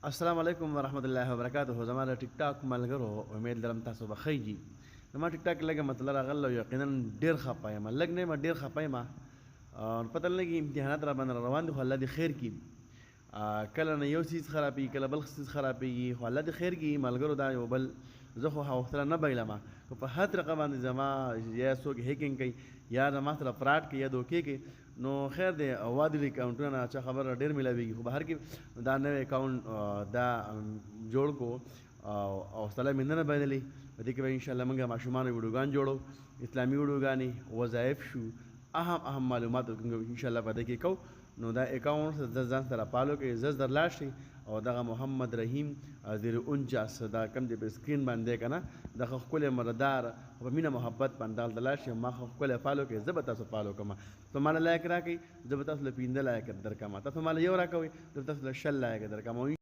السلام علیکم ورحمۃ اللہ وبرکاتہ. زما د ټیک ټاک ملګرو امید لرم تاسو به ښه وي. زما ټیک ټاک لږه مطلب راغله یقینا ډېر خفه یم، لږ نه یم ډېر خفه یم. پته نه لګي امتحانات را باندې روان دي، خو الله دې خیر کړي. کله نه یو څیز خرابېږي، کله بل څیز خرابېږي، خو الله دې خیر کړي. ملګرو دا یو بل زه خو حوصله نه بایلم که په هر طریقه باندې زما یا څوک هیکینګ کوي یا زما سره فراډ کوي یا دوکې کوي، نو خیر دی وادي اکاونټونه چا خبره ډېر میلاویږي، خو بهر کې دا نوی اکاونټ دا جوړ کو او حوصله مې نه بایللې. په دې کې به انشاءالله موږ ماشومانو ویډیوګان جوړو، اسلامي ویډیوګانې، وظایف شو، اهم معلومات انشاءالله په دې کې کوو. نو دا اکاونټ ځان سره فالو کړئ، زر در لاړ شئ او دغه محمد رحیم 049 دا کم دی په سکرین باندې که نه، دغه ښکلی مردار په مینه محبت باندې هلته لاړ شئ، ما ښکلی فالو کړئ، زه به تاسو فالو کوم. ته ماله لایک راکړئ، زه به تاسو له 15 لایک درکوم. تاسو ماله یو راکوئ، زه به تاسو له 20 لایک درکوم.